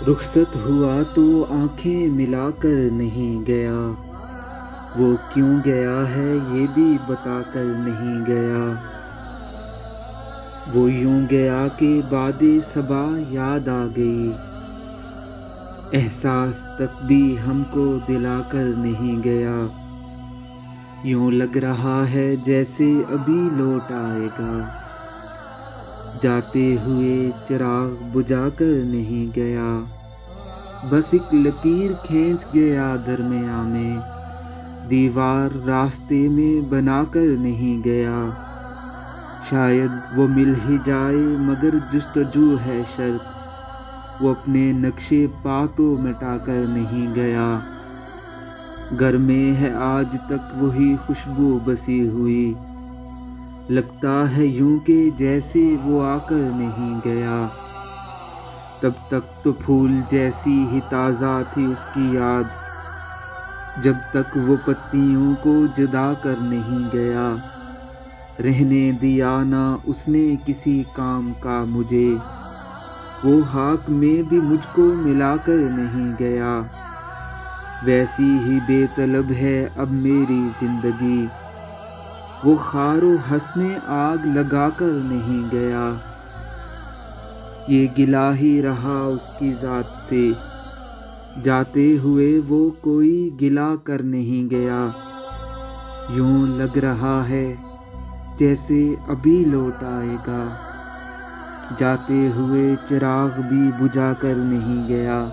رخصت ہوا تو آنکھیں ملا کر نہیں گیا، وہ کیوں گیا ہے یہ بھی بتا کر نہیں گیا۔ وہ یوں گیا کہ باد صبا یاد آ گئی، احساس تک بھی ہم کو دلا کر نہیں گیا۔ یوں لگ رہا ہے جیسے ابھی لوٹ آئے گا، جاتے ہوئے چراغ بجھا کر نہیں گیا۔ بس ایک لکیر کھینچ گیا درمیاں میں، دیوار راستے میں بنا کر نہیں گیا۔ شاید وہ مل ہی جائے مگر جستجو ہے شرط، وہ اپنے نقشے پا تو مٹا کر نہیں گیا۔ گھر میں ہے آج تک وہی خوشبو بسی ہوئی، لگتا ہے یوں کہ جیسے وہ آ کر نہیں گیا۔ تب تک تو پھول جیسی ہی تازہ تھی اس کی یاد، جب تک وہ پتیوں کو جدا کر نہیں گیا۔ رہنے دیا نہ اس نے کسی کام کا مجھے، وہ خاک میں بھی مجھ کو ملا کر نہیں گیا۔ ویسی ہی بے طلب ہے اب میری زندگی، وہ خار و خس میں آگ لگا کر نہیں گیا۔ یہ گلہ ہی رہا اس کی ذات سے، جاتے ہوئے وہ کوئی گلہ کر نہیں گیا۔ یوں لگ رہا ہے جیسے ابھی لوٹ آئے گا، جاتے ہوئے چراغ بھی بجھا کر نہیں گیا۔